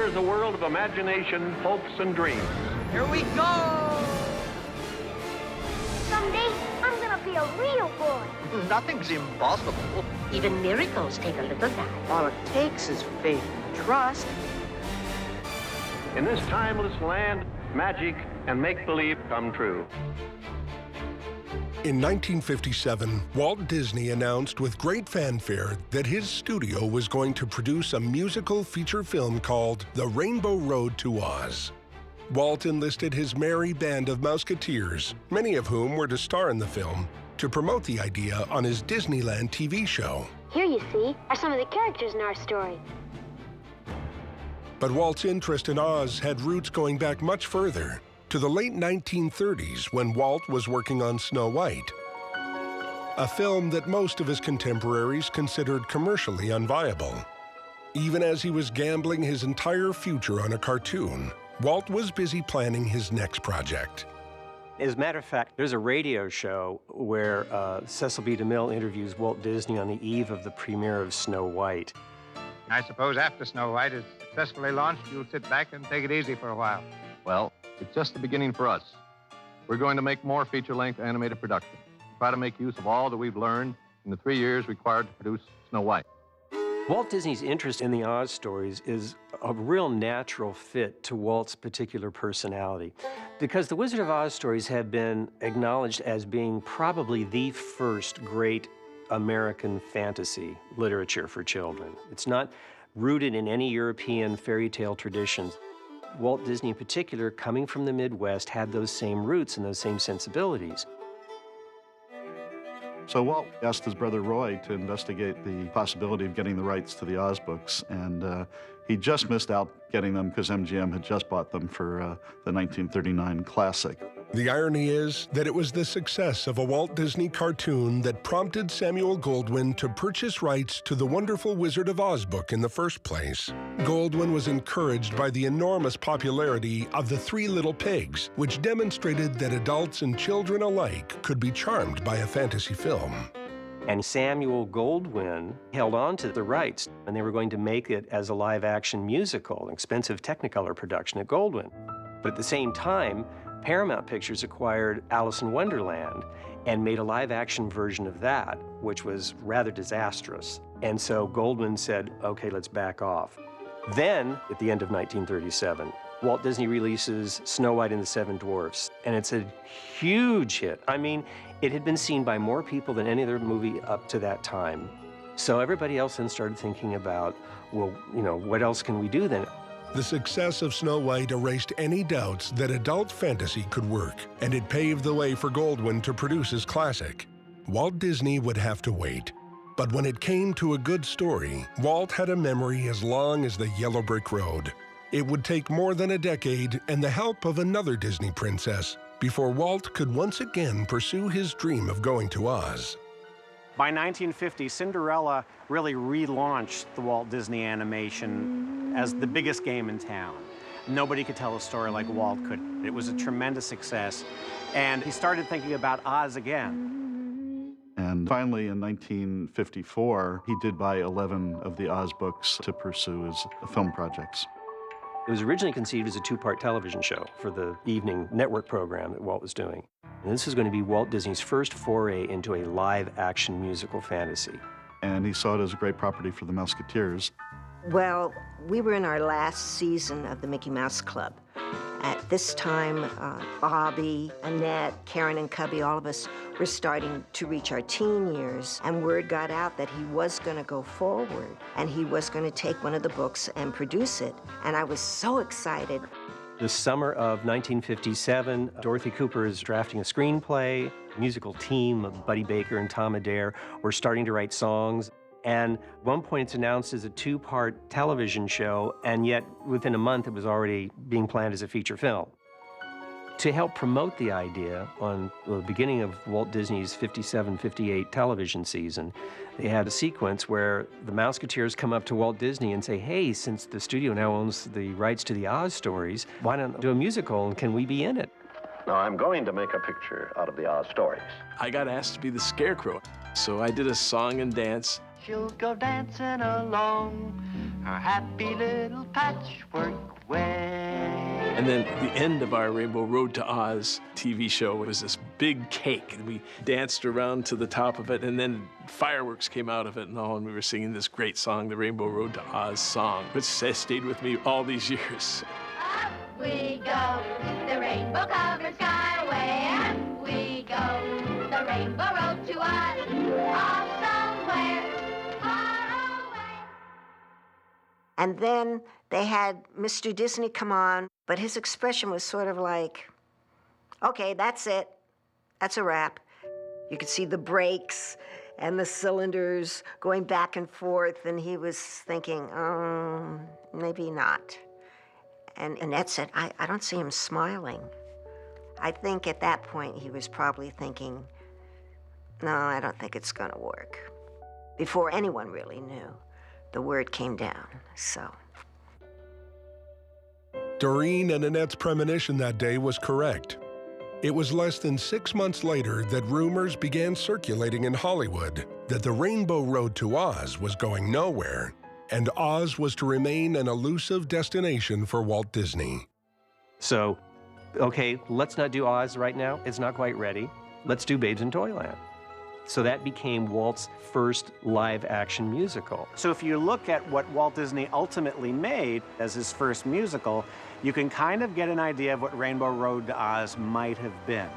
is a world of imagination, hopes, and dreams. Here we go! Someday, I'm gonna be a real boy. Nothing's impossible. Even miracles take a little time. All it takes is faith and trust. In this timeless land, magic and make-believe come true. In 1957, Walt Disney announced with great fanfare that his studio was going to produce a musical feature film called The Rainbow Road to Oz. Walt enlisted his merry band of Mouseketeers, many of whom were to star in the film, to promote the idea on his Disneyland TV show. Here, you see, are some of the characters in our story. But Walt's interest in Oz had roots going back much further, to the late 1930s when Walt was working on Snow White, a film that most of his contemporaries considered commercially unviable. Even as he was gambling his entire future on a cartoon, Walt was busy planning his next project. As a matter of fact, there's a radio show where Cecil B. DeMille interviews Walt Disney on the eve of the premiere of Snow White. I suppose after Snow White is successfully launched, you'll sit back and take it easy for a while. Well, it's just the beginning for us. We're going to make more feature-length animated productions. Try to make use of all that we've learned in the 3 years required to produce Snow White. Walt Disney's interest in the Oz stories is a real natural fit to Walt's particular personality, because the Wizard of Oz stories have been acknowledged as being probably the first great American fantasy literature for children. It's not rooted in any European fairy tale traditions. Walt Disney in particular, coming from the Midwest, had those same roots and those same sensibilities. So Walt asked his brother Roy to investigate the possibility of getting the rights to the Oz books, and he just missed out getting them because MGM had just bought them for the 1939 classic. The irony is that it was the success of a Walt Disney cartoon that prompted Samuel Goldwyn to purchase rights to the wonderful Wizard of Oz book in the first place. Goldwyn was encouraged by the enormous popularity of the Three Little Pigs, which demonstrated that adults and children alike could be charmed by a fantasy film. And Samuel Goldwyn held on to the rights, and they were going to make it as a live-action musical, an expensive Technicolor production at Goldwyn. But at the same time, Paramount Pictures acquired Alice in Wonderland and made a live-action version of that, which was rather disastrous. And so Goldwyn said, okay, let's back off. Then, at the end of 1937, Walt Disney releases Snow White and the Seven Dwarfs, and it's a huge hit. I mean, it had been seen by more people than any other movie up to that time. So everybody else then started thinking about, well, you know, what else can we do then? The success of Snow White erased any doubts that adult fantasy could work, and it paved the way for Goldwyn to produce his classic. Walt Disney would have to wait. But when it came to a good story, Walt had a memory as long as the yellow brick road. It would take more than a decade and the help of another Disney princess before Walt could once again pursue his dream of going to Oz. By 1950, Cinderella really relaunched the Walt Disney animation as the biggest game in town. Nobody could tell a story like Walt could. It was a tremendous success, and he started thinking about Oz again. And finally, in 1954, he did buy 11 of the Oz books to pursue his film projects. It was originally conceived as a two-part television show for the evening network program that Walt was doing. And this is going to be Walt Disney's first foray into a live-action musical fantasy. And he saw it as a great property for the Mouseketeers. Well, we were in our last season of the Mickey Mouse Club. At this time, Bobby, Annette, Karen, and Cubby, all of us were starting to reach our teen years, and word got out that he was going to go forward, and he was going to take one of the books and produce it. And I was so excited. The summer of 1957, Dorothy Cooper is drafting a screenplay. The musical team of Buddy Baker and Tom Adair were starting to write songs. And at one point it's announced as a two-part television show, and yet within a month it was already being planned as a feature film. To help promote the idea on the beginning of Walt Disney's 57-58 television season, they had a sequence where the Mouseketeers come up to Walt Disney and say, hey, since the studio now owns the rights to the Oz stories, why not do a musical, and can we be in it? Now, I'm going to make a picture out of the Oz stories. I got asked to be the Scarecrow, so I did a song and dance. She'll go dancing along Our happy little patchwork way. And then the end of our Rainbow Road to Oz TV show was this big cake. We danced around to the top of it, and then fireworks came out of it and all, and we were singing this great song, the Rainbow Road to Oz song, which has stayed with me all these years. Up we go, the rainbow-covered skyway. Up we go, the rainbow road to Oz, off somewhere far away. And then they had Mr. Disney come on, but his expression was sort of like, okay, that's it. That's a wrap. You could see the brakes and the cylinders going back and forth, and he was thinking, maybe not. And Annette said, I don't see him smiling. I think at that point he was probably thinking, no, I don't think it's gonna work. Before anyone really knew, the word came down, so. Doreen and Annette's premonition that day was correct. It was less than 6 months later that rumors began circulating in Hollywood that the Rainbow Road to Oz was going nowhere, and Oz was to remain an elusive destination for Walt Disney. So, okay, let's not do Oz right now. It's not quite ready. Let's do Babes in Toyland. So that became Walt's first live-action musical. So if you look at what Walt Disney ultimately made as his first musical, you can kind of get an idea of what Rainbow Road to Oz might have been.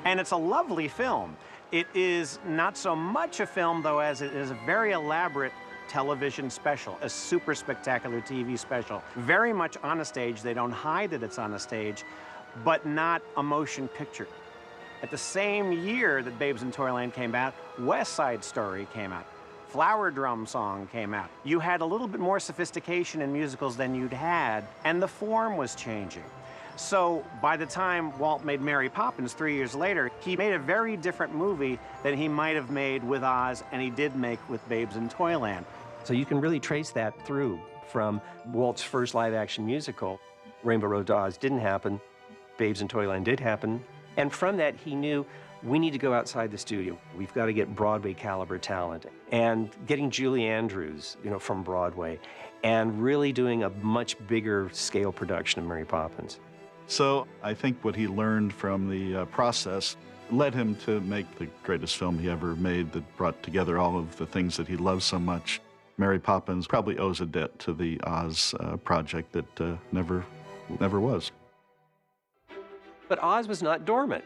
And it's a lovely film. It is not so much a film, though, as it is a very elaborate television special, a super spectacular TV special. Very much on a stage. They don't hide that it's on a stage, but not a motion picture. At the same year that Babes in Toyland came out, West Side Story came out. Flower Drum Song came out. You had a little bit more sophistication in musicals than you'd had, and the form was changing. So by the time Walt made Mary Poppins 3 years later, he made a very different movie than he might have made with Oz, and he did make with Babes in Toyland. So you can really trace that through from Walt's first live-action musical. Rainbow Road to Oz didn't happen. Babes in Toyland did happen. And from that, he knew we need to go outside the studio. We've got to get Broadway caliber talent. And getting Julie Andrews, from Broadway, and really doing a much bigger scale production of Mary Poppins. So I think what he learned from the process led him to make the greatest film he ever made that brought together all of the things that he loved so much. Mary Poppins probably owes a debt to the Oz project that never was. But Oz was not dormant.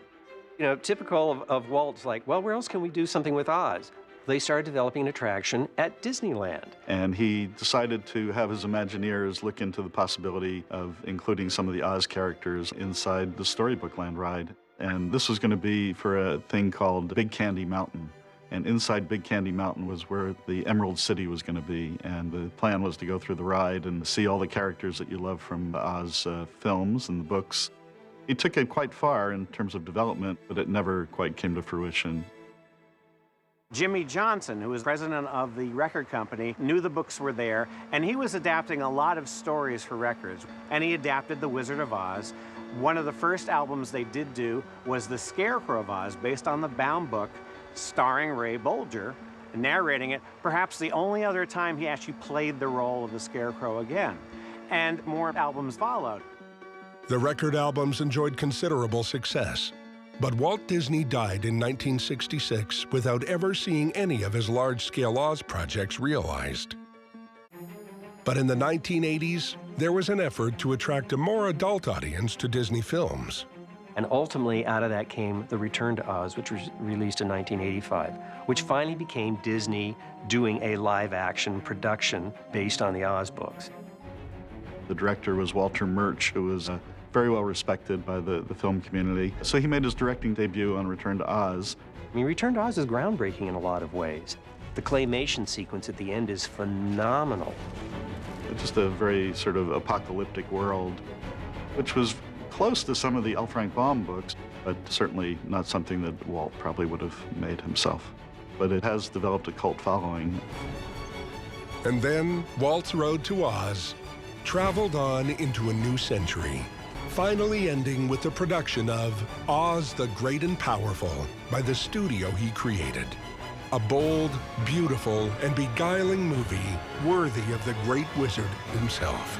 Typical of Walt's like, well, where else can we do something with Oz? They started developing an attraction at Disneyland. And he decided to have his Imagineers look into the possibility of including some of the Oz characters inside the Storybook Land ride. And this was going to be for a thing called Big Candy Mountain. And inside Big Candy Mountain was where the Emerald City was going to be. And the plan was to go through the ride and see all the characters that you love from the Oz films and the books. He took it quite far in terms of development, but it never quite came to fruition. Jimmy Johnson, who was president of the record company, knew the books were there, and he was adapting a lot of stories for records. And he adapted The Wizard of Oz. One of the first albums they did do was The Scarecrow of Oz, based on the bound book, starring Ray Bolger, narrating it, perhaps the only other time he actually played the role of the Scarecrow again. And more albums followed. The record albums enjoyed considerable success, but Walt Disney died in 1966 without ever seeing any of his large-scale Oz projects realized. But in the 1980s, there was an effort to attract a more adult audience to Disney films. And ultimately, out of that came The Return to Oz, which was released in 1985, which finally became Disney doing a live-action production based on the Oz books. The director was Walter Murch, who was very well respected by the film community. So he made his directing debut on Return to Oz. Return to Oz is groundbreaking in a lot of ways. The claymation sequence at the end is phenomenal. Just a very sort of apocalyptic world, which was close to some of the L. Frank Baum books, but certainly not something that Walt probably would have made himself. But it has developed a cult following. And then Walt's road to Oz traveled on into a new century, finally ending with the production of Oz the Great and Powerful by the studio he created. A bold, beautiful, and beguiling movie worthy of the great wizard himself.